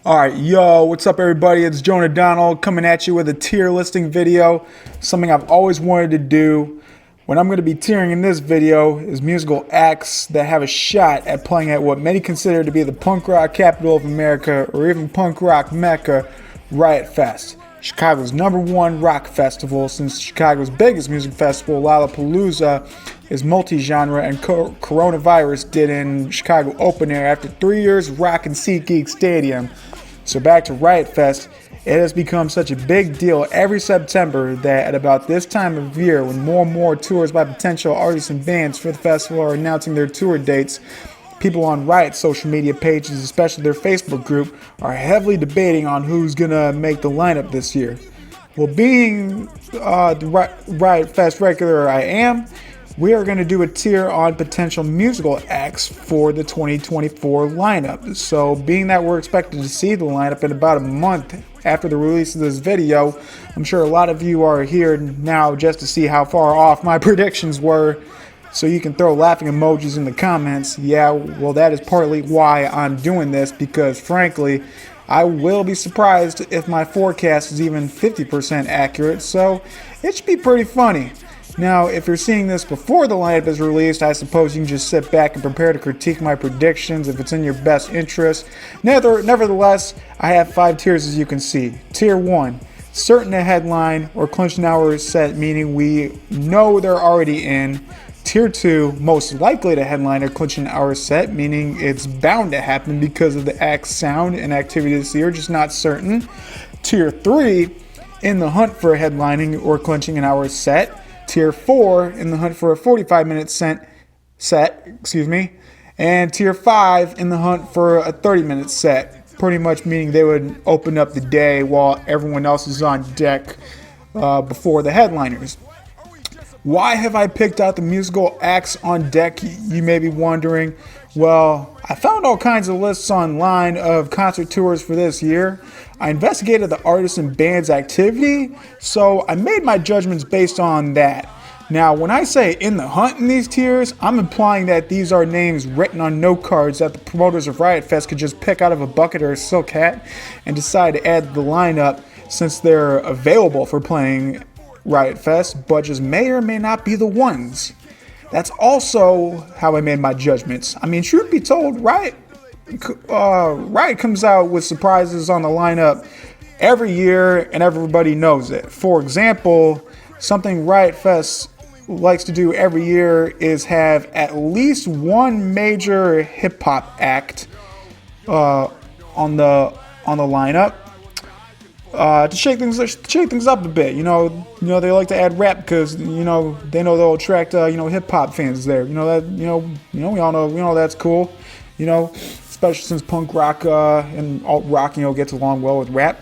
Alright, yo, what's up everybody? It's Jonah Donald coming at you with a tier listing video. Something I've always wanted to do. What I'm going to be tiering in this video is musical acts that have a shot at playing at what many consider to be the punk rock capital of America, or even punk rock mecca, Riot Fest. Chicago's #1 rock festival, since Chicago's biggest music festival, Lollapalooza, is multi-genre, and coronavirus did in Chicago open air after 3 years rocking SeatGeek Stadium. So back to Riot Fest, it has become such a big deal every September that at about this time of year, when more and more tours by potential artists and bands for the festival are announcing their tour dates, people on Riot's social media pages, especially their Facebook group, are heavily debating on who's gonna make the lineup this year. Well, being the Riot Fest regular I am, we are going to do a tier on potential musical acts for the 2024 lineup. So being that we're expected to see the lineup in about a month after the release of this video, I'm sure a lot of you are here now just to see how far off my predictions were. So you can throw laughing emojis in the comments. Yeah, well, that is partly why I'm doing this, because frankly, I will be surprised if my forecast is even 50% accurate, so it should be pretty funny. Now, if you're seeing this before the lineup is released, I suppose you can just sit back and prepare to critique my predictions if it's in your best interest. Nevertheless, I have 5 tiers as you can see. Tier 1, certain to headline or clinch an hour set, meaning we know they're already in. Tier 2, most likely to headline or clinch an hour set, meaning it's bound to happen because of the act's sound and activity this year, just not certain. Tier 3, in the hunt for a headlining or clinching an hour set. Tier 4, in the hunt for a 45-minute set, and Tier 5, in the hunt for a 30-minute set, pretty much meaning they would open up the day while everyone else is on deck before the headliners. Why have I picked out the musical acts on deck, you may be wondering? Well, I found all kinds of lists online of concert tours for this year. I investigated the artists and bands' activity, so I made my judgments based on that. Now, when I say in the hunt in these tiers, I'm implying that these are names written on note cards that the promoters of Riot Fest could just pick out of a bucket or a silk hat and decide to add to the lineup since they're available for playing Riot Fest, but just may or may not be the ones. That's also how I made my judgments. I mean, truth be told, Riot comes out with surprises on the lineup every year, and everybody knows it. For example, something Riot Fest likes to do every year is have at least one major hip-hop act on the lineup. To shake things up a bit, you know, they like to add rap because they know they'll attract hip hop fans there. We all know that's cool, especially since punk rock and alt rock gets along well with rap.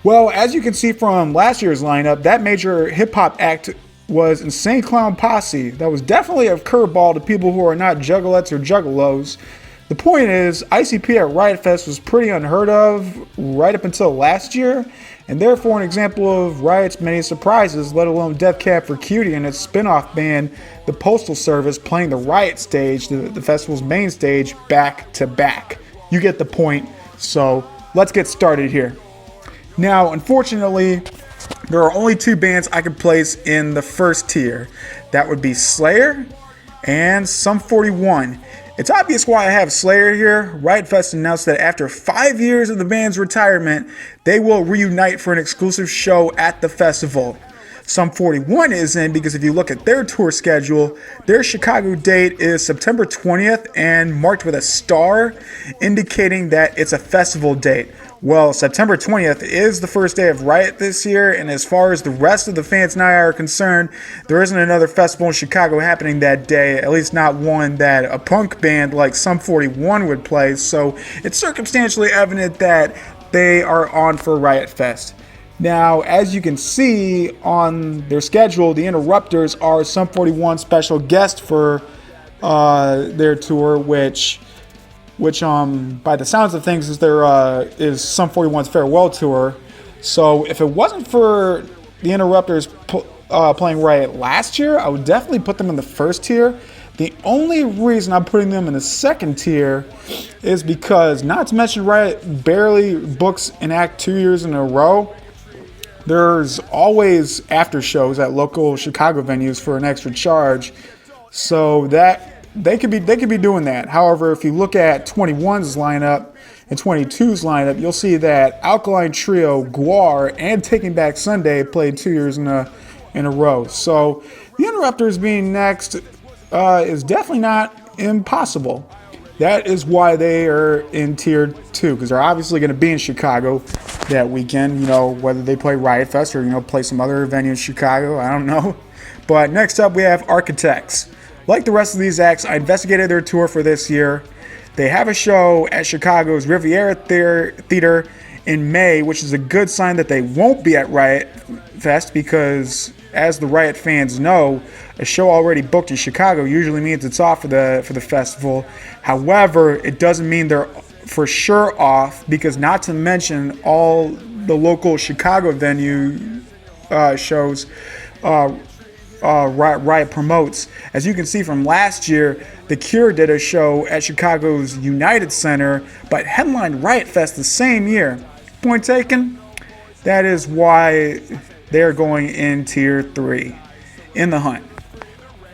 Well, as you can see from last year's lineup, that major hip hop act was Insane Clown Posse. That was definitely a curveball to people who are not juggalettes or juggalos. The point is, ICP at Riot Fest was pretty unheard of right up until last year, and therefore an example of Riot's many surprises, let alone Death Cab for Cutie and its spin-off band, the Postal Service, playing the Riot stage, the festival's main stage, back to back. You get the point, so let's get started here. Now, unfortunately, there are only 2 bands I could place in the first tier. That would be Slayer and Sum 41. It's obvious why I have Slayer here. Riot Fest announced that after 5 years of the band's retirement, they will reunite for an exclusive show at the festival. Sum 41 is in because if you look at their tour schedule, their Chicago date is September 20th and marked with a star, indicating that it's a festival date. Well, September 20th is the first day of Riot this year, and as far as the rest of the fans and I are concerned, there isn't another festival in Chicago happening that day, at least not one that a punk band like Sum 41 would play, so it's circumstantially evident that they are on for Riot Fest. Now, as you can see on their schedule, the Interrupters are Sum 41 special guest for their tour, which by the sounds of things is Sum 41's farewell tour. So if it wasn't for the Interrupters playing Riot last year, I would definitely put them in the first tier. The only reason I'm putting them in the second tier is because, not to mention Riot barely books an act 2 years in a row, there's always after shows at local Chicago venues for an extra charge, so that they could be doing that. However, if you look at 21's lineup and 22's lineup, you'll see that Alkaline Trio, Guar, and Taking Back Sunday played 2 years in a row. So the Interrupters being next is definitely not impossible. That is why they are in tier 2, because they're obviously going to be in Chicago that weekend, you know, whether they play Riot Fest or, you know, play some other venue in Chicago, I don't know. But next up we have Architects. Like the rest of these acts, I investigated their tour for this year. They have a show at Chicago's Riviera Theater in May, which is a good sign that they won't be at Riot Fest, because as the Riot fans know, a show already booked in Chicago usually means it's off for the festival. However, it doesn't mean they're for sure off, because not to mention all the local Chicago venue shows Riot promotes. As you can see from last year, The Cure did a show at Chicago's United Center, but headlined Riot Fest the same year. Point taken? That is why they're going in tier 3 in the hunt.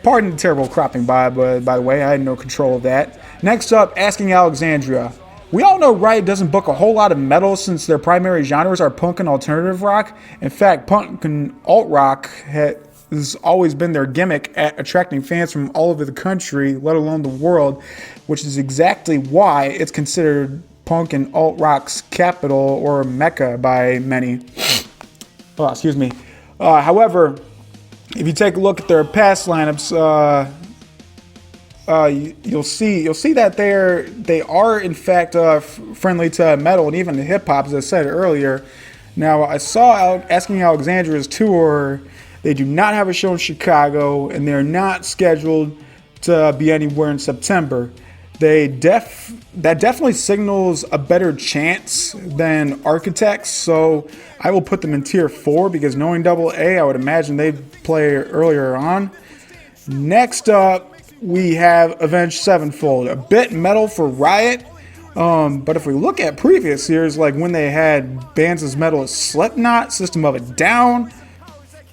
Pardon the terrible cropping by the way, I had no control of that. Next up, Asking Alexandria. We all know Riot doesn't book a whole lot of metal since their primary genres are punk and alternative rock. In fact, punk and alt rock has always been their gimmick at attracting fans from all over the country, let alone the world, which is exactly why it's considered punk and alt rock's capital or mecca by many. Oh, excuse me. However, if you take a look at their past lineups, you'll see that they are in fact friendly to metal and even to hip hop, as I said earlier. Now, I saw Asking Alexandria's tour. They do not have a show in Chicago, and they're not scheduled to be anywhere in September. That definitely signals a better chance than Architects, so I will put them in tier 4, because knowing AA, I would imagine they'd play earlier on. Next up, we have Avenged Sevenfold, a bit metal for Riot, but if we look at previous years, like when they had bands as metal as Slipknot, System of a Down,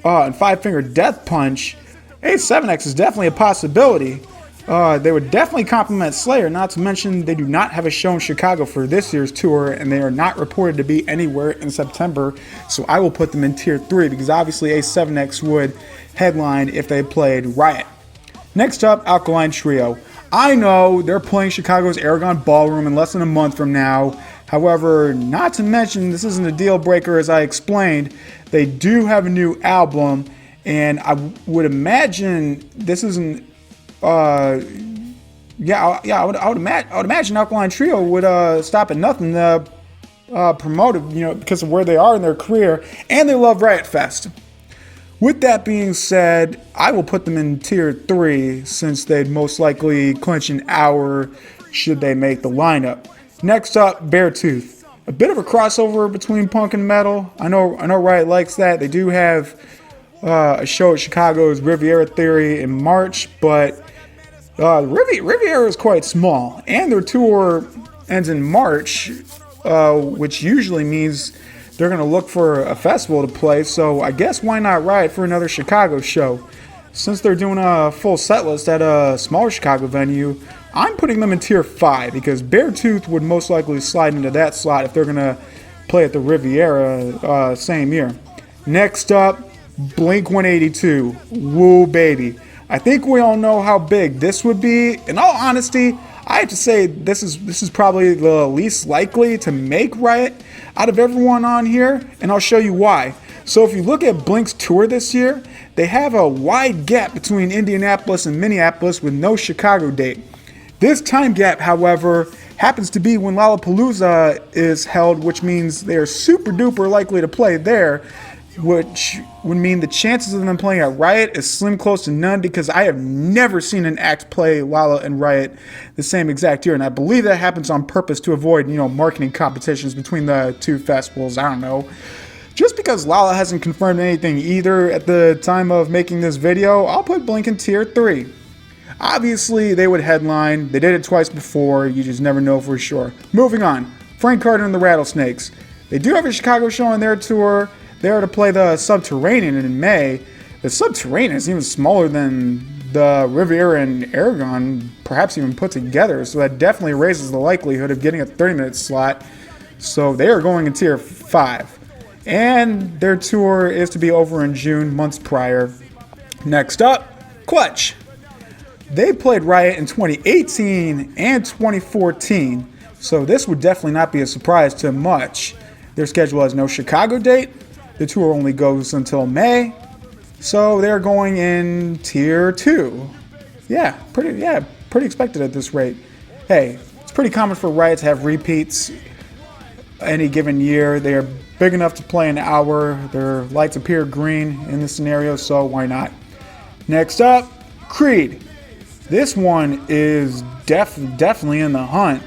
and Five Finger Death Punch, A7X is definitely a possibility. They would definitely complement Slayer, not to mention they do not have a show in Chicago for this year's tour, and they are not reported to be anywhere in September, so I will put them in tier 3, because obviously A7X would headline if they played Riot. Next up, Alkaline Trio. I know they're playing Chicago's Aragon Ballroom in less than a month from now. However, not to mention, this isn't a deal breaker, as I explained. They do have a new album, and I would imagine this isn't. I would imagine Alkaline Trio would stop at nothing to promote it, you know, because of where they are in their career, and they love Riot Fest. With that being said, I will put them in tier 3, since they'd most likely clinch an hour should they make the lineup. Next up, Beartooth. A bit of a crossover between punk and metal. I know Riot likes that. They do have a show at Chicago's Riviera Theater in March, but Riviera is quite small, and their tour ends in March, which usually means they're going to look for a festival to play, so I guess why not Riot for another Chicago show? Since they're doing a full set list at a smaller Chicago venue, I'm putting them in tier 5, because Beartooth would most likely slide into that slot if they're going to play at the Riviera same year. Next up, Blink-182. Woo baby. I think we all know how big this would be. In all honesty, I have to say this is probably the least likely to make Riot out of everyone on here, and I'll show you why. So if you look at Blink's tour this year, they have a wide gap between Indianapolis and Minneapolis with no Chicago date. This time gap, however, happens to be when Lollapalooza is held, which means they are super duper likely to play there, which would mean the chances of them playing at Riot is slim close to none, because I have never seen an act play Lolla and Riot the same exact year, and I believe that happens on purpose to avoid, marketing competitions between the two festivals. I don't know. Just because Lolla hasn't confirmed anything either at the time of making this video, I'll put Blink in tier 3. Obviously, they would headline. They did it twice before. You just never know for sure. Moving on. Frank Carter and the Rattlesnakes. They do have a Chicago show on their tour. They are to play the Subterranean in May. The Subterranean is even smaller than the Riviera and Aragon, perhaps even put together. So that definitely raises the likelihood of getting a 30-minute slot. So they are going in Tier 5. And their tour is to be over in June, months prior. Next up, Clutch. They played Riot in 2018 and 2014, so this would definitely not be a surprise to much. Their schedule has no Chicago date. The tour only goes until May, so they're going in Tier 2. Pretty expected at this rate. Hey, it's pretty common for Riot to have repeats any given year. They are big enough to play an hour. Their lights appear green in this scenario, so why not? Next up, Creed. This one is definitely in the hunt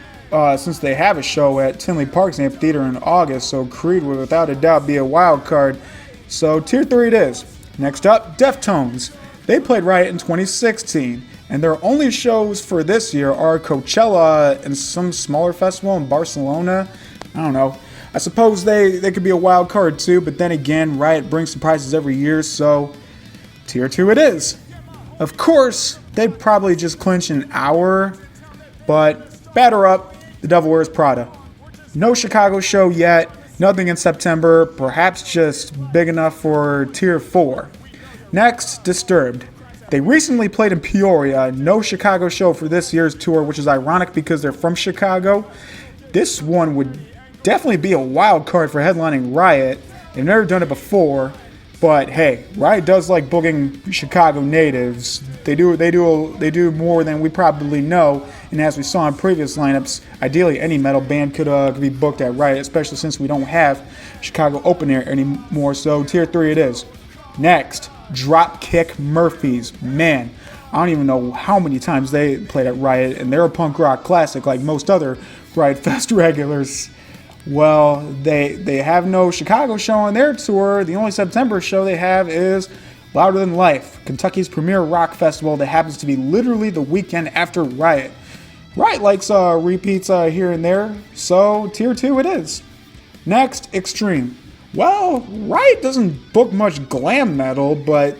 since they have a show at Tinley Park's Amphitheater in August, so Creed would without a doubt be a wild card. So Tier 3 it is. Next up, Deftones. They played Riot in 2016, and their only shows for this year are Coachella and some smaller festival in Barcelona. I don't know. I suppose they could be a wild card too, but then again, Riot brings surprises every year, so Tier 2 it is. Of course, they'd probably just clinch an hour, but batter up, the Devil Wears Prada. No Chicago show yet, nothing in September, perhaps just big enough for Tier 4. Next, Disturbed. They recently played in Peoria, no Chicago show for this year's tour, which is ironic because they're from Chicago. This one would definitely be a wild card for headlining Riot. They've never done it before. But hey, Riot does like booking Chicago natives. They do more than we probably know. And as we saw in previous lineups, ideally any metal band could be booked at Riot, especially since we don't have Chicago open air anymore. So Tier 3 it is. Next, Dropkick Murphys. Man, I don't even know how many times they played at Riot, and they're a punk rock classic like most other Riot Fest regulars. Well, they have no Chicago show on their tour. The only September show they have is Louder Than Life, Kentucky's premier rock festival that happens to be literally the weekend after Riot. Riot likes repeats here and there, so Tier 2 it is. Next, Extreme. Well, Riot doesn't book much glam metal, but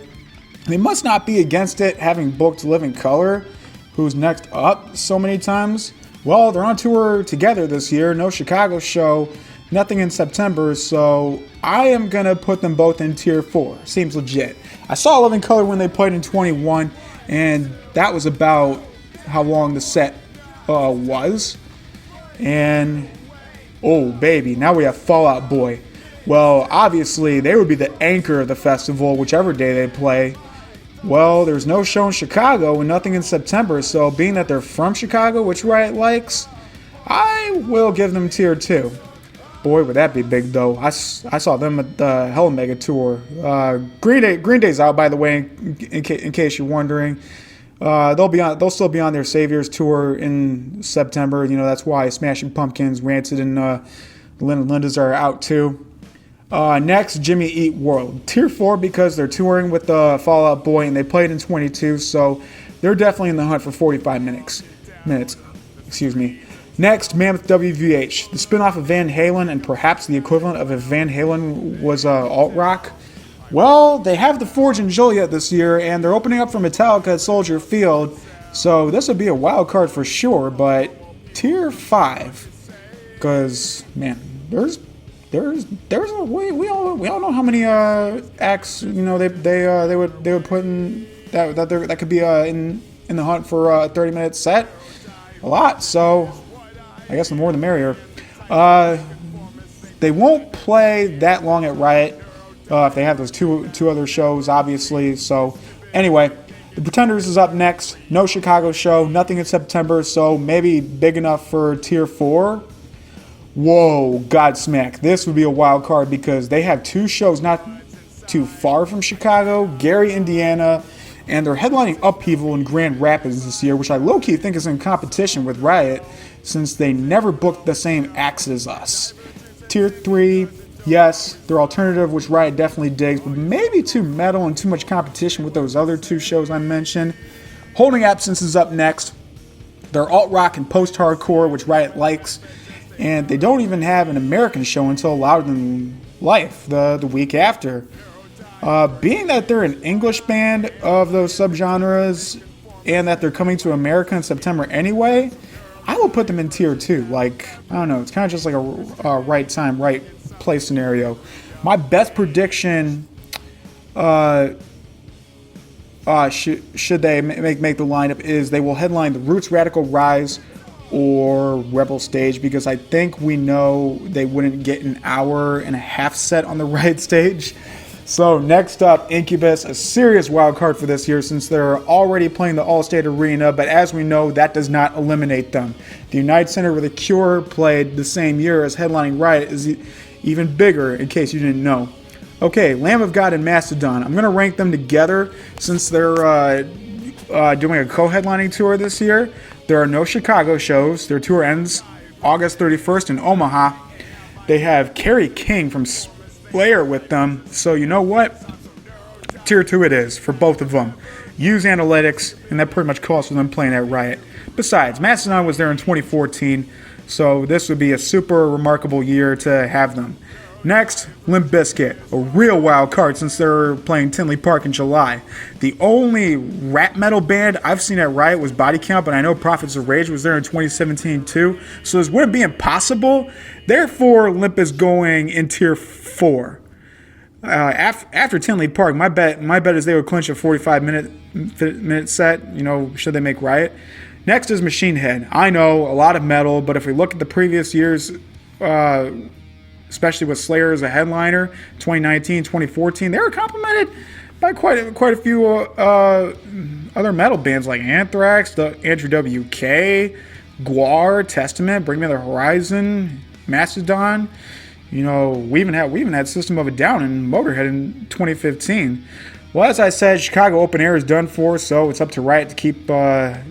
they must not be against it, having booked Living Colour, who's next up so many times. Well, they're on tour together this year. No Chicago show, nothing in September, so I am going to put them both in Tier 4. Seems legit. I saw Living Colour when they played in 21, and that was about how long the set was. And, oh, baby, now we have Fall Out Boy. Well, obviously, they would be the anchor of the festival, whichever day they play. Well, there's no show in Chicago and nothing in September, so being that they're from Chicago, which Riot likes, I will give them Tier 2. Boy, would that be big, though. I saw them at the Hell Mega Tour. Green Day's out, by the way, in case you're wondering. They'll still be on their Saviors tour in September. You know, that's why Smashing Pumpkins, Rancid, and Lindas are out, too. Next, Jimmy Eat World. Tier 4 because they're touring with the Fall Out Boy and they played in 22, so they're definitely in the hunt for 45 minutes. Next, Mammoth WVH. The spinoff of Van Halen and perhaps the equivalent of if Van Halen was alt-rock. Well, they have the Forge in Joliet this year and they're opening up for Metallica at Soldier Field, so this would be a wild card for sure, but Tier 5. Because, man, we all know how many acts they would put in that could be in the hunt for a 30-minute set. A lot, so I guess the more the merrier. They won't play that long at Riot if they have those two other shows, obviously. So anyway, the Pretenders is up next. No Chicago show, nothing in September, so maybe big enough for Tier 4. Whoa, Godsmack. This would be a wild card because they have two shows not too far from Chicago, Gary, Indiana, and they're headlining Upheaval in Grand Rapids this year, which I low-key think is in competition with Riot since they never booked the same acts as us. Tier 3, yes, they're alternative, which Riot definitely digs, but maybe too metal and too much competition with those other two shows I mentioned. Holding Absence is up next. They're alt-rock and post-hardcore, which Riot likes. And they don't even have an American show until Louder Than Life, the week after. Being that they're an English band of those subgenres and that they're coming to America in September anyway, I will put them in tier 2. Like, I don't know, it's kind of just like a right time, right place scenario. My best prediction, should they make the lineup, is they will headline the Roots, Radical Rise, or Rebel Stage, because I think we know they wouldn't get an hour and a half set on the Riot stage. So next up, Incubus, a serious wild card for this year since they're already playing the All-State Arena, but as we know, that does not eliminate them. The United Center, where The Cure played the same year as headlining Riot, is even bigger, in case you didn't know. Okay, Lamb of God and Mastodon. I'm going to rank them together since they're doing a co-headlining tour this year. There are no Chicago shows. Their tour ends August 31st in Omaha. They have Kerry King from Slayer with them. So you know what? Tier 2 it is for both of them. Use analytics, and that pretty much calls for them playing at Riot. Besides, Mastodon was there in 2014, so this would be a super remarkable year to have them. Next, Limp Bizkit, a real wild card since they're playing Tinley Park in July. The only rap metal band I've seen at Riot was Body Count, but I know Prophets of Rage was there in 2017 too, so this wouldn't be impossible. Therefore, Limp is going in tier 4. After Tinley Park, my bet is they would clinch a 45-minute set, you know, should they make Riot. Next is Machine Head. I know, a lot of metal, but if we look at the previous years, especially with Slayer as a headliner, 2019, 2014, they were complimented by quite a few other metal bands like Anthrax, the Andrew WK, Guar, Testament, Bring Me the Horizon, Mastodon. You know, we even had System of a Down and Motorhead in 2015. Well, as I said, Chicago Open Air is done for, so it's up to Riot to keep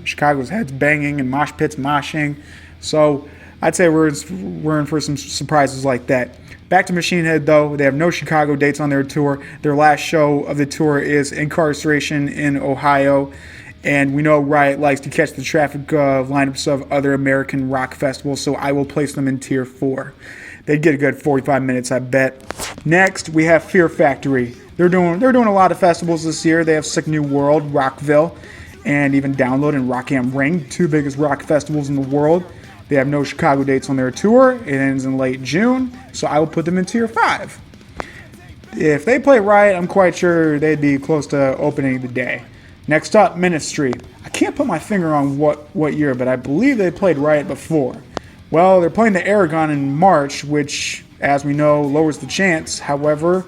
Chicago's heads banging and mosh pits moshing. So I'd say we're in for some surprises like that. Back to Machine Head, though. They have no Chicago dates on their tour. Their last show of the tour is Incarceration in Ohio. And we know Riot likes to catch the traffic lineups of other American rock festivals, so I will place them in tier 4. They'd get a good 45 minutes, I bet. Next, we have Fear Factory. They're doing a lot of festivals this year. They have Sick New World, Rockville, and even Download and Rock Am Ring, 2 biggest rock festivals in the world. They have no Chicago dates on their tour. It ends in late June, so I will put them in tier 5. If they play Riot, I'm quite sure they'd be close to opening the day. Next up, Ministry. I can't put my finger on what year, but I believe they played Riot before. Well, they're playing the Aragon in March, which, as we know, lowers the chance. However,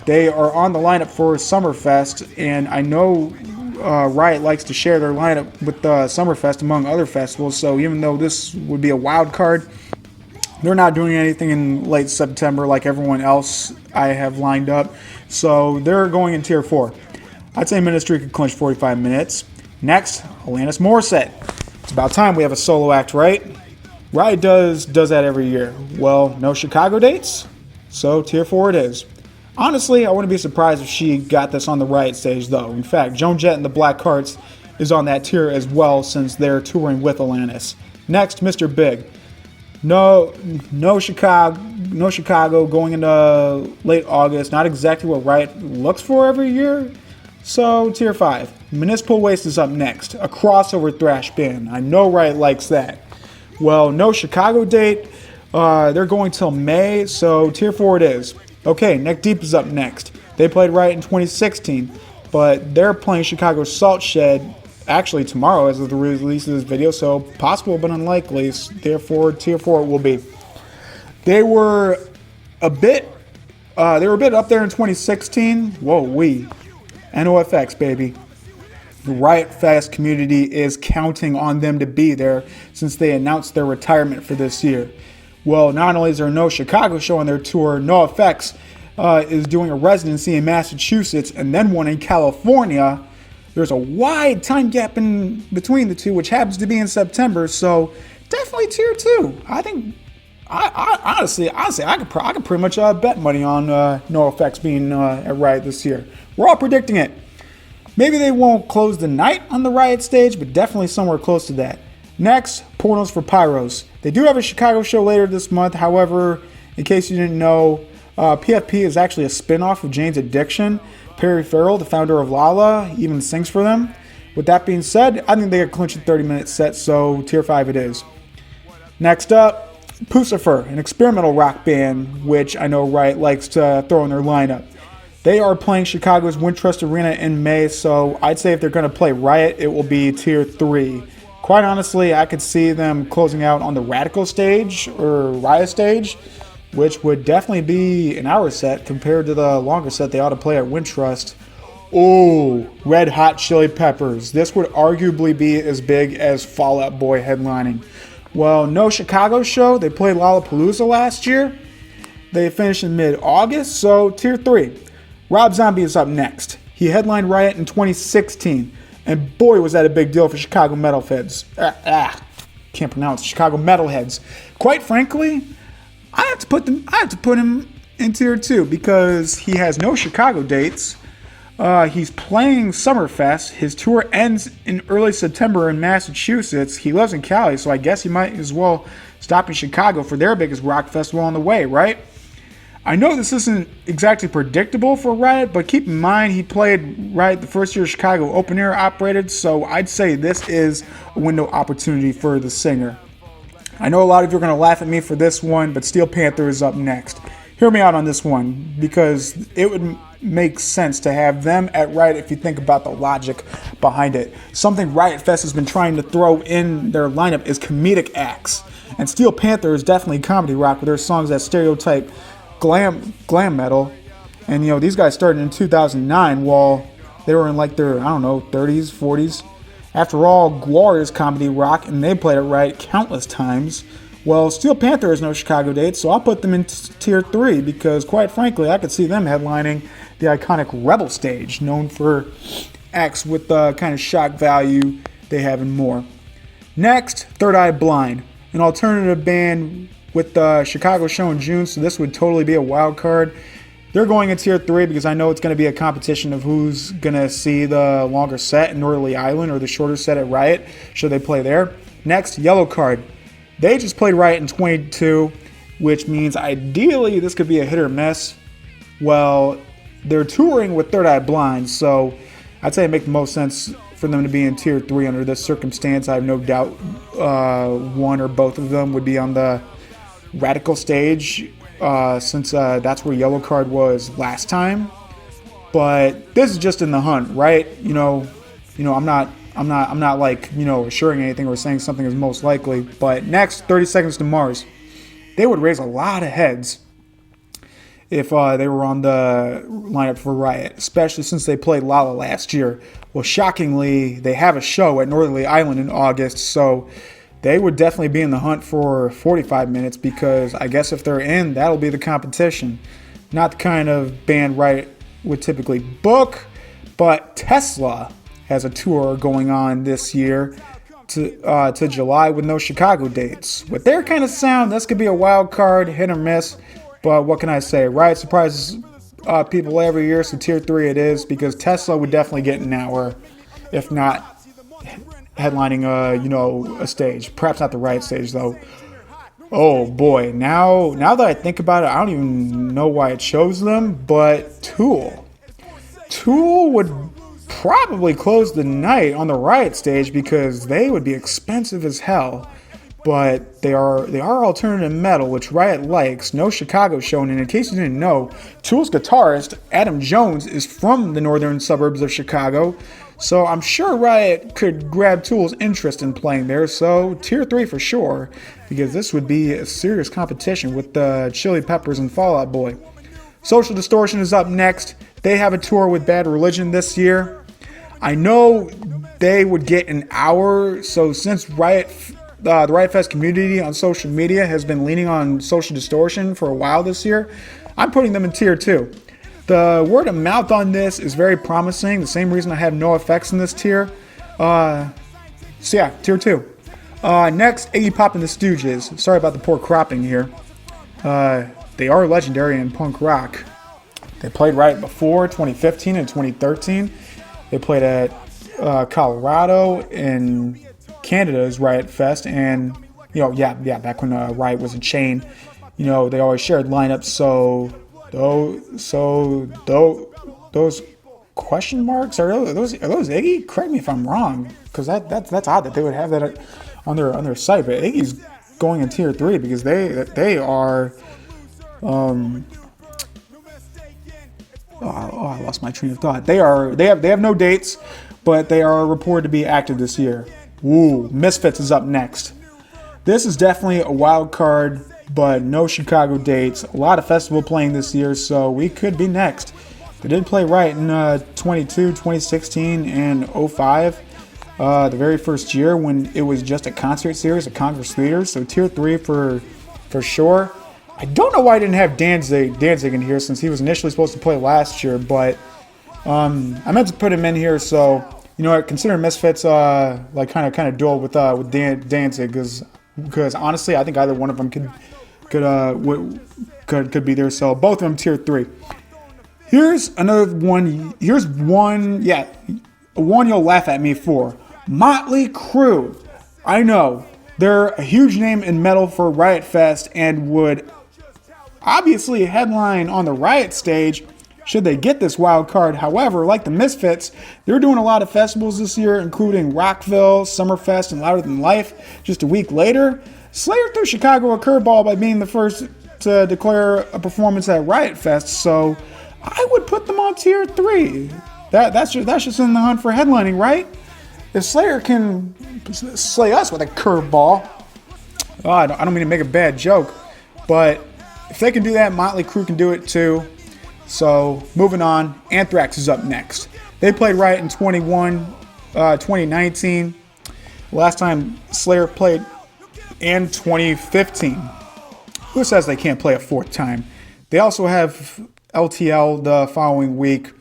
they are on the lineup for Summerfest, and I know Riot likes to share their lineup with Summerfest among other festivals, so even though this would be a wild card, they're not doing anything in late September like everyone else I have lined up, so they're going in tier 4. I'd say Ministry could clinch 45 minutes. Next, Alanis Morissette. It's about time we have a solo act, right? Riot does that every year. Well, no Chicago dates, so tier 4 it is. Honestly, I wouldn't be surprised if she got this on the Riot stage, though. In fact, Joan Jett and the Black Hearts is on that tier as well since they're touring with Alanis. Next, Mr. Big. No Chicago going into late August. Not exactly what Riot looks for every year. So, tier 5. Municipal Waste is up next. A crossover thrash band. I know Riot likes that. Well, no Chicago date. They're going till May, so tier 4 it is. Okay, Neck Deep is up next. They played Riot in 2016, but they're playing Chicago Salt Shed actually tomorrow as of the release of this video, so possible but unlikely. Therefore, tier 4 it will be. They were a bit up there in 2016. Whoa, NOFX, baby. The Riot Fest community is counting on them to be there since they announced their retirement for this year. Well, not only is there no Chicago show on their tour, NoFX is doing a residency in Massachusetts and then one in California. There's a wide time gap in between the two, which happens to be in September, so definitely tier 2. I think, honestly, I could pretty much bet money on NoFX being at Riot this year. We're all predicting it. Maybe they won't close the night on the Riot stage, but definitely somewhere close to that. Next, Pornos for Pyros. They do have a Chicago show later this month. However, in case you didn't know, PFP is actually a spin-off of Jane's Addiction. Perry Farrell, the founder of Lala, even sings for them. With that being said, I think they got clinched a 30-minute set, so tier 5 it is. Next up, Pucifer, an experimental rock band, which I know Riot likes to throw in their lineup. They are playing Chicago's Wintrust Arena in May, so I'd say if they're going to play Riot, it will be tier 3. Quite honestly, I could see them closing out on the Radical stage or Riot stage, which would definitely be an hour set compared to the longer set they ought to play at Wintrust. Oh, Red Hot Chili Peppers. This would arguably be as big as Fall Out Boy headlining. Well, no Chicago show. They played Lollapalooza last year. They finished in mid-August, so tier 3. Rob Zombie is up next. He headlined Riot in 2016, and boy was that a big deal for Chicago metalheads. Can't pronounce Chicago metalheads. Quite frankly, I have to put him in tier 2 because he has no Chicago dates. He's playing Summerfest. His tour ends in early September in Massachusetts. He lives in Cali, so I guess he might as well stop in Chicago for their biggest rock festival on the way, right? I know this isn't exactly predictable for Riot, but keep in mind he played Riot the first year Chicago Open Air operated, so I'd say this is a window opportunity for the singer. I know a lot of you are going to laugh at me for this one, but Steel Panther is up next. Hear me out on this one, because it would make sense to have them at Riot if you think about the logic behind it. Something Riot Fest has been trying to throw in their lineup is comedic acts. And Steel Panther is definitely comedy rock with their songs that stereotype glam metal. And these guys started in 2009 while they were in like their, 30s, 40s. After all, Glory is comedy rock and they played it Riot countless times. Well, Steel Panther has no Chicago dates, so I'll put them in tier 3 because, quite frankly, I could see them headlining the iconic Rebel stage, known for acts with the kind of shock value they have and more. Next, Third Eye Blind, an alternative band with the Chicago show in June, so this would totally be a wild card. They're going in tier 3 because I know it's going to be a competition of who's going to see the longer set in Northerly Island or the shorter set at Riot, should they play there. Next, Yellow Card. They just played Riot in 22, which means ideally this could be a hit or miss. Well, they're touring with Third Eye Blind, so I'd say it makes the most sense for them to be in tier 3 under this circumstance. I have no doubt one or both of them would be on the Radical stage since that's where Yellow Card was last time. But this is just in the hunt, right? I'm not like, assuring anything or saying something is most likely. But next, 30 Seconds to Mars. They would raise a lot of heads if they were on the lineup for Riot, especially since they played Lala last year. Well, shockingly, they have a show at Northerly Island in August, so they would definitely be in the hunt for 45 minutes because I guess if they're in, that'll be the competition. Not the kind of band Riot would typically book, but Tesla has a tour going on this year to July with no Chicago dates. With their kind of sound, this could be a wild card, hit or miss. But what can I say? Riot surprises people every year, so tier 3 it is because Tesla would definitely get an hour, if not headlining a stage. Perhaps not the Riot stage though. Oh boy, now that I think about it, I don't even know why it chose them, but Tool would probably close the night on the Riot stage because they would be expensive as hell. But they are alternative metal, which Riot likes. No Chicago show, and in case you didn't know, Tool's guitarist Adam Jones is from the northern suburbs of Chicago, so I'm sure Riot could grab Tool's interest in playing there. So tier 3 for sure, because this would be a serious competition with the Chili Peppers and Fall Out Boy. Social Distortion is up next. They have a tour with Bad Religion this year. I know they would get an hour, so since the Riot Fest community on social media has been leaning on Social Distortion for a while this year, I'm putting them in tier 2. The word of mouth on this is very promising. The same reason I have no effects in this tier. So yeah, tier 2. Next, Iggy Pop and the Stooges. Sorry about the poor cropping here. They are legendary in punk rock. They played Riot before, 2015 and 2013. They played at Colorado and Canada's Riot Fest, and back when Riot was a chain, they always shared lineups. So those question marks are those Iggy? Correct me if I'm wrong, because that's odd that they would have that on their site. But Iggy's going in tier 3 because they are. I lost my train of thought. They have no dates, but they are reported to be active this year. Woo! Misfits is up next. This is definitely a wild card, but no Chicago dates. A lot of festival playing this year, so we could be next. They did play Riot in 22, 2016, and 05. The very first year when it was just a concert series of Congress leaders. So tier 3 for sure. I don't know why I didn't have Danzig in here, since he was initially supposed to play last year, but I meant to put him in here. So consider Misfits like kind of duel with Danzig, because honestly I think either one of them could be there. So both of them tier 3. Here's another one. Here's one you'll laugh at me for. Motley Crue. I know they're a huge name in metal for Riot Fest and would obviously headline on the Riot stage should they get this wild card. However, like the Misfits, they're doing a lot of festivals this year, including Rockville, Summerfest, and Louder Than Life. Just a week later, Slayer threw Chicago a curveball by being the first to declare a performance at Riot Fest, so I would put them on tier 3. That's just in the hunt for headlining, right? If Slayer can slay us with a curveball, I don't mean to make a bad joke, but if they can do that, Motley Crue can do it too. So moving on, Anthrax is up next. They played Riot in 2019. Last time Slayer played in 2015. Who says they can't play a fourth time? They also have LTL the following week.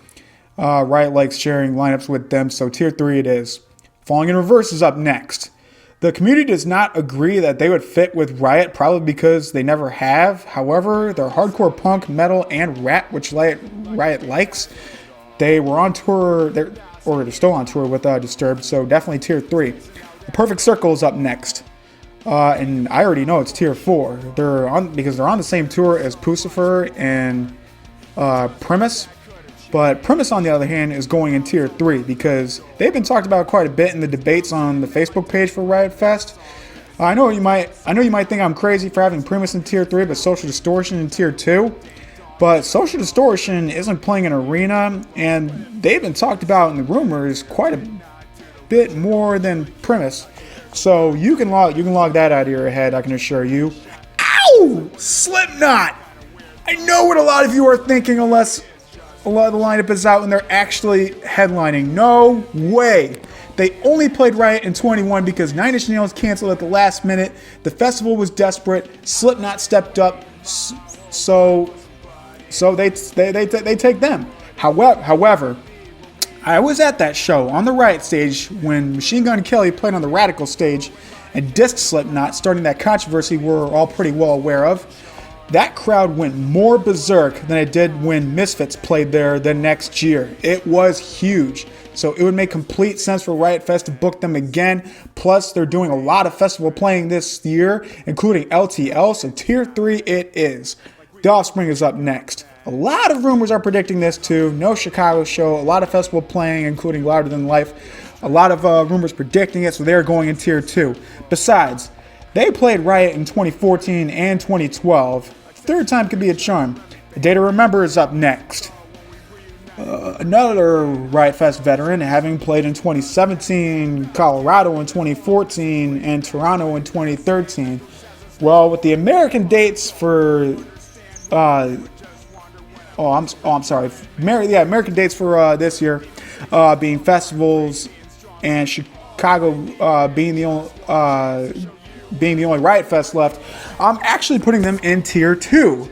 Riot likes sharing lineups with them, so tier 3 it is. Falling in Reverse is up next. The community does not agree that they would fit with Riot, probably because they never have. However, they're hardcore punk, metal, and rap, which Riot likes. They were on tour, they're still on tour with Disturbed, so definitely tier 3. The Perfect Circle is up next. And I already know it's tier 4. Because they're on the same tour as Pucifer and Premise. But Premise, on the other hand, is going in tier 3 because they've been talked about quite a bit in the debates on the Facebook page for Riot Fest. I know you might think I'm crazy for having Premise in tier 3, but Social Distortion in tier 2. But Social Distortion isn't playing an arena, and they've been talked about in the rumors quite a bit more than Premise. So you can log that out of your head, I can assure you. Ow! Slipknot! I know what a lot of you are thinking, unless a lot of the lineup is out and they're actually headlining. No way. They only played Riot in 21 because Nine Inch Nails canceled at the last minute. The festival was desperate. Slipknot stepped up, so they take them. However, I was at that show on the Riot stage when Machine Gun Kelly played on the Radical stage and dissed Slipknot, starting that controversy we're all pretty well aware of. That crowd went more berserk than it did when Misfits played there the next year. It was huge. So it would make complete sense for Riot Fest to book them again. Plus, they're doing a lot of festival playing this year, including LTL, so tier 3 it is. The Offspring is up next. A lot of rumors are predicting this too. No Chicago show, a lot of festival playing, including Louder Than Life. A lot of rumors predicting it, so they're going in tier 2. Besides, they played Riot in 2014 and 2012. Third time could be a charm. A Day to Remember is up next. Another Riot Fest veteran, having played in 2017, Colorado in 2014, and Toronto in 2013. Well, with the American dates for American dates for this year being festivals and Chicago being the only Riot Fest left, I'm actually putting them in tier 2.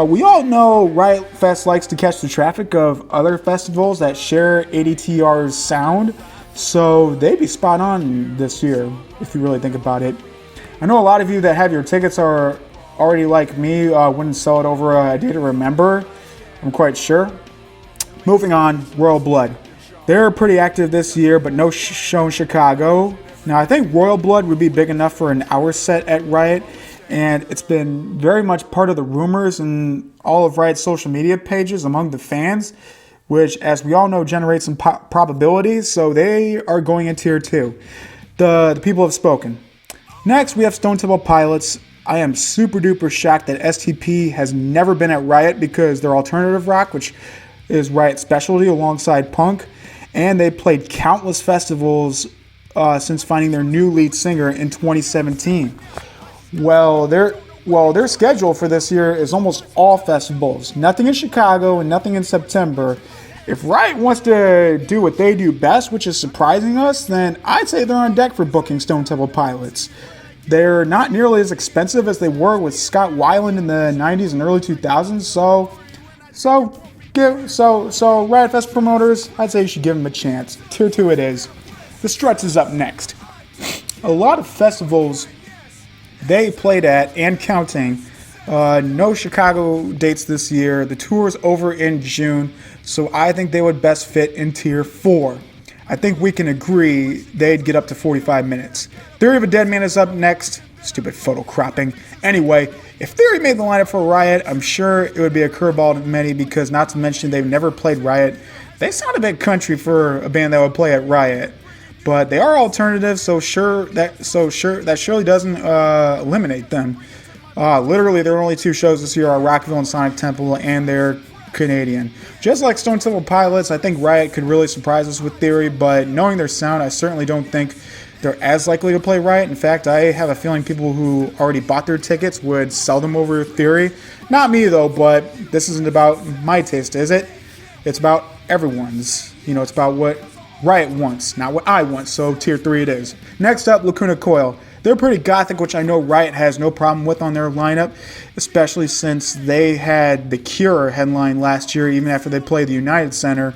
We all know Riot Fest likes to catch the traffic of other festivals that share ADTR's sound, so they'd be spot on this year if you really think about it. I know a lot of you that have your tickets are already like me, wouldn't sell it over a Day to Remember, I'm quite sure. Moving on, Royal Blood. They're pretty active this year, but no show in Chicago. Now, I think Royal Blood would be big enough for an hour set at Riot, and it's been very much part of the rumors and all of Riot's social media pages among the fans, which, as we all know, generates some probabilities, so they are going in tier 2. The people have spoken. Next, we have Stone Temple Pilots. I am super duper shocked that STP has never been at Riot because they're alternative rock, which is Riot's specialty alongside punk, and they played countless festivals since finding their new lead singer in 2017. Well, their schedule for this year is almost all festivals. Nothing in Chicago and nothing in September. If Riot wants to do what they do best, which is surprising us, then I'd say they're on deck for booking Stone Temple Pilots. They're not nearly as expensive as they were with Scott Weiland in the 90s and early 2000s, so Riot Fest promoters, I'd say you should give them a chance. Tier 2 it is. The Struts is up next. A lot of festivals they played at and counting. No Chicago dates this year. The tour's over in June, so I think they would best fit in tier 4. I think we can agree they'd get up to 45 minutes. Theory of a Dead Man is up next. Stupid photo cropping. Anyway, if Theory made the lineup for Riot, I'm sure it would be a curveball to many because, not to mention, they've never played Riot. They sound a bit country for a band that would play at Riot, but they are alternative, so that surely doesn't eliminate them. Literally, their only 2 shows this year are Rockville and Sonic Temple, and they're Canadian. Just like Stone Temple Pilots, I think Riot could really surprise us with Theory, but knowing their sound, I certainly don't think they're as likely to play Riot. In fact, I have a feeling people who already bought their tickets would sell them over Theory. Not me, though, but this isn't about my taste, is it? It's about everyone's. It's about what Riot wants, not what I want, so tier 3 it is. Next up, Lacuna Coil. They're pretty gothic, which I know Riot has no problem with on their lineup, especially since they had The Cure headline last year, even after they played the United Center.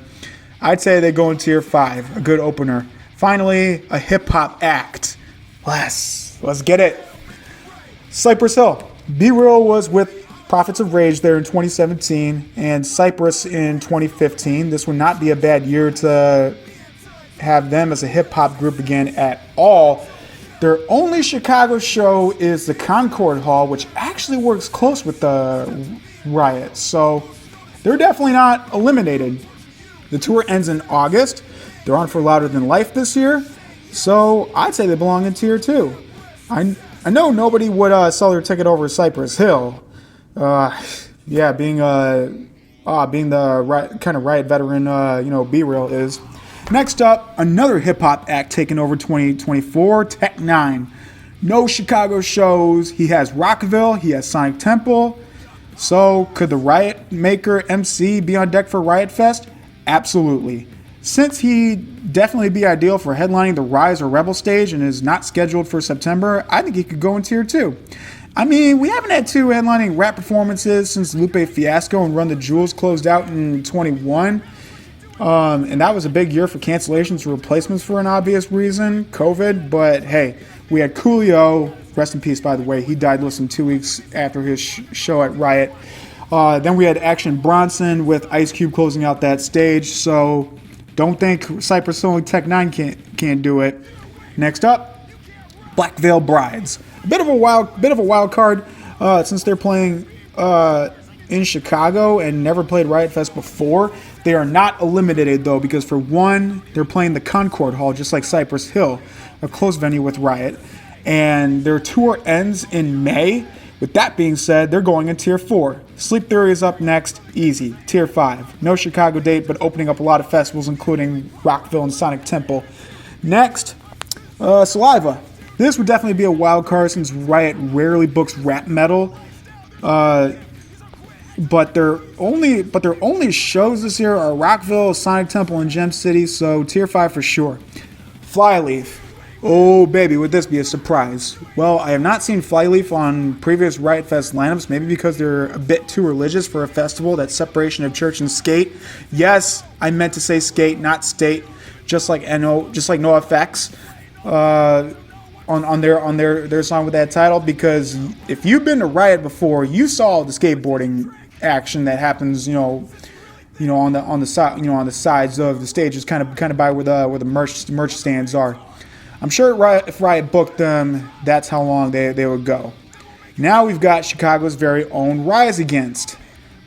I'd say they go in tier 5, a good opener. Finally, a hip-hop act. Let's get it. Cypress Hill. Be Real was with Prophets of Rage there in 2017 and Cypress in 2015. This would not be a bad year to have them as a hip-hop group again at all. Their only Chicago show is the Concord Hall, which actually works close with the Riot, so they're definitely not eliminated. The tour ends in August. They're on for Louder Than Life this year, so I'd say they belong in tier 2. I know nobody would sell their ticket over Cypress Hill. Being the kind of Riot veteran, Be Real is. Next up, another hip-hop act taking over 2024, Tech 9. No Chicago shows. He has Rockville. He has Sonic Temple. So, could the Riot Maker MC be on deck for Riot Fest? Absolutely. Since he'd definitely be ideal for headlining the Rise or Rebel stage and is not scheduled for September, I think he could go in tier 2. I mean, we haven't had 2 headlining rap performances since Lupe Fiasco and Run the Jewels closed out in 21. And that was a big year for cancellations or replacements for an obvious reason, COVID. But hey, we had Coolio, rest in peace by the way, he died less than 2 weeks after his show at Riot. Then we had Action Bronson with Ice Cube closing out that stage. So don't think Cypress Hill and Tech 9 can't do it. Next up, Black Veil Brides. A bit of a wild card since they're playing in Chicago and never played Riot Fest before. They are not eliminated, though, because for one, they're playing the Concord Hall, just like Cypress Hill, a close venue with Riot, and their tour ends in May. With that being said, they're going in tier 4. Sleep Theory is up next, easy, tier 5. No Chicago date, but opening up a lot of festivals, including Rockville and Sonic Temple. Next, Saliva. This would definitely be a wild card since Riot rarely books rap metal. But their only shows this year are Rockville, Sonic Temple, and Gem City, so tier 5 for sure. Flyleaf. Oh baby, would this be a surprise? Well, I have not seen Flyleaf on previous Riot Fest lineups, maybe because they're a bit too religious for a festival. That separation of church and skate. Yes, I meant to say skate, not state. Just like NoFX. On their song with that title, because if you've been to Riot before, you saw the skateboarding action that happens, on the side, on the sides of the stage, just kind of by where the merch stands are. I'm sure if Riot booked them, that's how long they would go. Now we've got Chicago's very own Rise Against.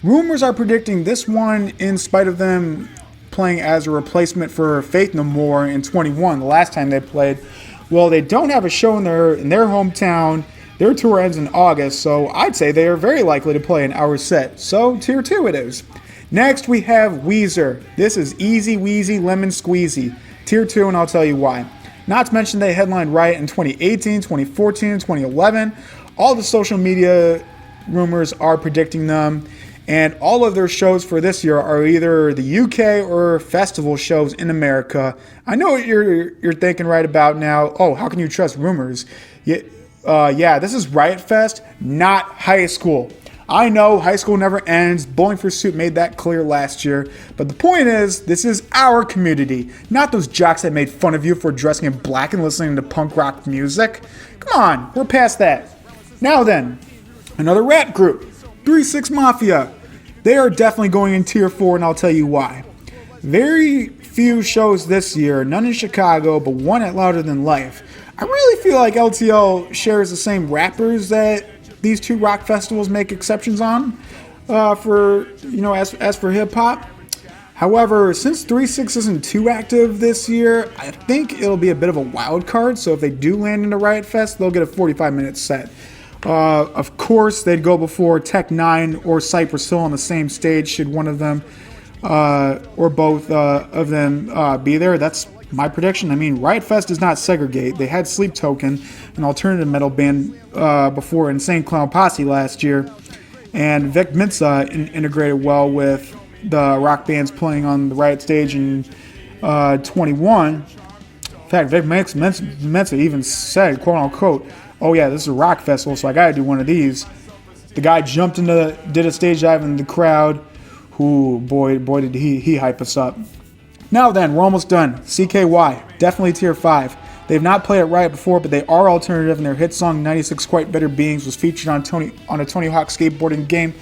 Rumors are predicting this one, in spite of them playing as a replacement for Faith No More in 21, the last time they played. Well, they don't have a show in their hometown. Their tour ends in August, so I'd say they are very likely to play an hour set. So Tier 2 it is. Next we have Weezer. This is easy weezy lemon squeezy. Tier 2, and I'll tell you why. Not to mention they headlined Riot in 2018, 2014, 2011. All the social media rumors are predicting them. And all of their shows for this year are either the UK or festival shows in America. I know what you're thinking right about now. Oh, how can you trust rumors? Yeah, this is Riot Fest, not high school. I know high school never ends. Bowling for Soup made that clear last year. But the point is, this is our community, not those jocks that made fun of you for dressing in black and listening to punk rock music. Come on, we're past that. Now then, another rap group, 3-6 Mafia. They are definitely going in Tier 4, and I'll tell you why. Very few shows this year, none in Chicago, but one at Louder Than Life. I really feel like LTL shares the same rappers that these two rock festivals make exceptions on, as for hip hop. However, since 3-6 isn't too active this year, I think it'll be a bit of a wild card. So if they do land in a Riot Fest, they'll get a 45-minute set. Of course, they'd go before Tech 9 or Cypress Hill on the same stage should one of them or both of them be there. That's my prediction. I mean, Riot Fest does not segregate. They had Sleep Token, an alternative metal band, before Insane Clown Posse last year. And Vic Mensa integrated well with the rock bands playing on the Riot stage in 21. In fact, Vic Mensa even said, quote unquote, "Oh yeah, this is a rock festival, so I gotta do one of these." The guy did a stage dive in the crowd. Ooh, boy did he hype us up. Now then, we're almost done. CKY, definitely Tier 5. They've not played at Riot before, but they are alternative, and their hit song 96 Quite Better Beings was featured on a Tony Hawk skateboarding game.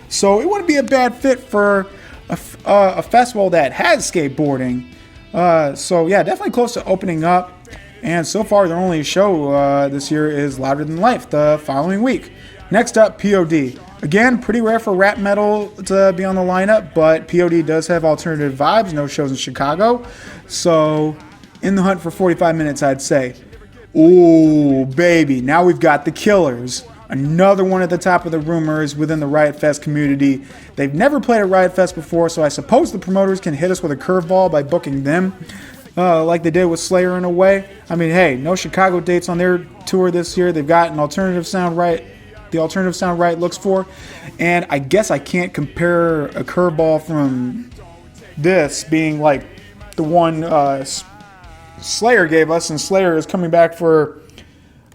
So it wouldn't be a bad fit for a festival that has skateboarding. So yeah, definitely close to opening up. And so far, their only show this year is Louder Than Life the following week. Next up, POD. Again, pretty rare for rap metal to be on the lineup, but POD does have alternative vibes, no shows in Chicago. So, in the hunt for 45 minutes, I'd say. Ooh, baby, now we've got the Killers. Another one at the top of the rumors within the Riot Fest community. They've never played at Riot Fest before, so I suppose the promoters can hit us with a curveball by booking them. Like they did with Slayer in a way. I mean, hey, no Chicago dates on their tour this year. They've got an alternative sound Riot looks for. And I guess I can't compare a curveball from this being like the one Slayer gave us, and Slayer is coming back for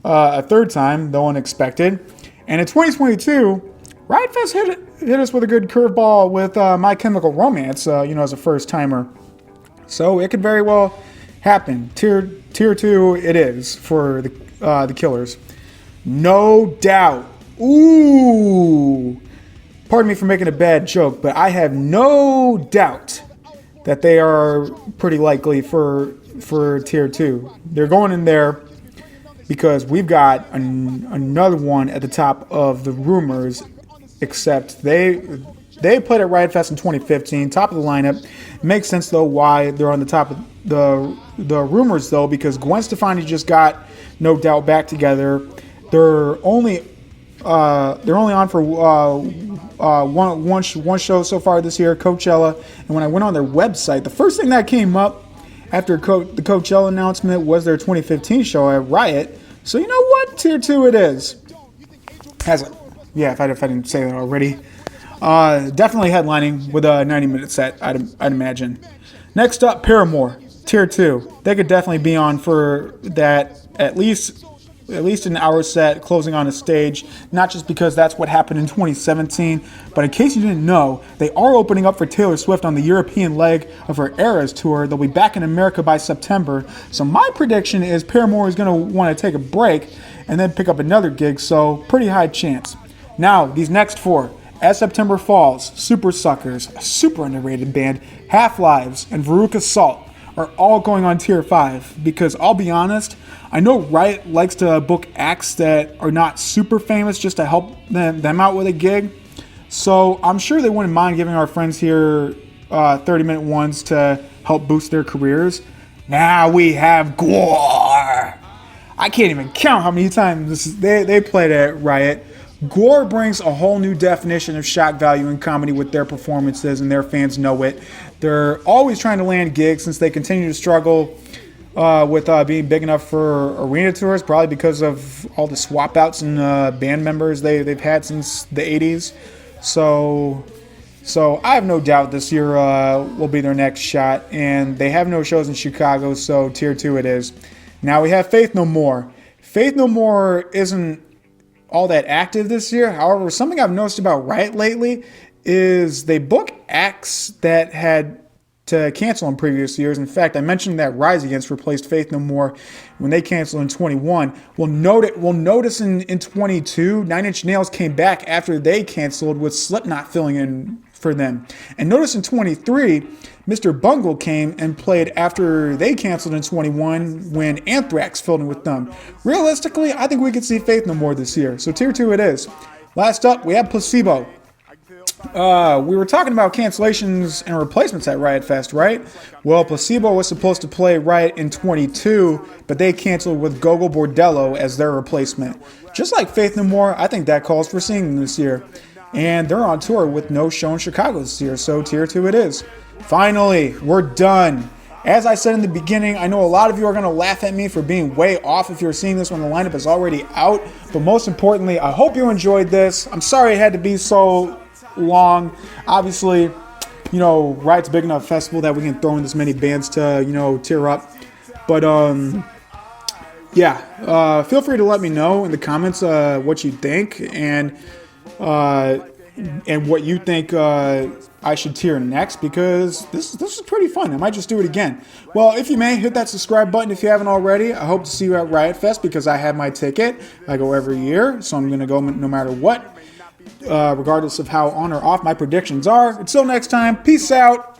a third time, though unexpected. And in 2022, Riot Fest hit us with a good curveball with My Chemical Romance, as a first timer. So it could very well happen. Tier 2 it is for the Killers. No doubt. Ooh. Pardon me for making a bad joke, but I have no doubt that they are pretty likely for Tier 2. They're going in there because we've got another one at the top of the rumors, except they played at Riot Fest in 2015, top of the lineup. Makes sense though why they're on the top of the rumors though, because Gwen Stefani just got No Doubt back together. They're only on for one show so far this year, Coachella. And when I went on their website, the first thing that came up after the Coachella announcement was their 2015 show at Riot. So you know what? Tier 2 it is. If I didn't say that already. Definitely headlining with a 90-minute set, I'd imagine. Next up, Paramore, Tier 2. They could definitely be on for that at least an hour set, closing on a stage, not just because that's what happened in 2017, but in case you didn't know, they are opening up for Taylor Swift on the European leg of her Eras tour. They'll be back in America by September. So my prediction is Paramore is going to want to take a break and then pick up another gig, so pretty high chance. Now, these next four, As September falls, Super Suckers, a super underrated band, Half-Lives, and Veruca Salt are all going on tier 5 because I'll be honest, I know Riot likes to book acts that are not super famous just to help them out with a gig. So I'm sure they wouldn't mind giving our friends here 30-minute ones to help boost their careers. Now we have Gore. I can't even count how many times they played at Riot. Gore brings a whole new definition of shock value in comedy with their performances, and their fans know it. They're always trying to land gigs since they continue to struggle with being big enough for arena tours, probably because of all the swap outs and band members they've had since the 80s. So I have no doubt this year will be their next shot, and they have no shows in Chicago, so tier 2 it is. Now we have Faith No More. Faith No More isn't all that active this year. However, something I've noticed about Riot lately is they book acts that had to cancel in previous years. In fact, I mentioned that Rise Against replaced Faith No More when they canceled in 21. We'll notice in 22, Nine Inch Nails came back after they canceled with Slipknot filling in for them. And notice in 23, Mr. Bungle came and played after they canceled in 21 when Anthrax filled in with them. Realistically, I think we could see Faith No More this year. So tier 2 it is. Last up, we have Placebo. We were talking about cancellations and replacements at Riot Fest, right? Well, Placebo was supposed to play Riot in 22, but they canceled with Gogol Bordello as their replacement. Just like Faith No More, I think that calls for seeing them this year. And they're on tour with no show in Chicago this year, so tier 2 it is. Finally, we're done. As I said in the beginning, I know a lot of you are going to laugh at me for being way off if you're seeing this when the lineup is already out. But most importantly, I hope you enjoyed this. I'm sorry it had to be so long. Obviously, Riot's a big enough festival that we can throw in this many bands to, tear up. But, feel free to let me know in the comments what you think and what you think I should tier next, because this is pretty fun. I might just do it again. Well, if you may, hit that subscribe button if you haven't already. I hope to see you at Riot Fest because I have my ticket. I go every year, so I'm going to go no matter what, regardless of how on or off my predictions are. Until next time, peace out.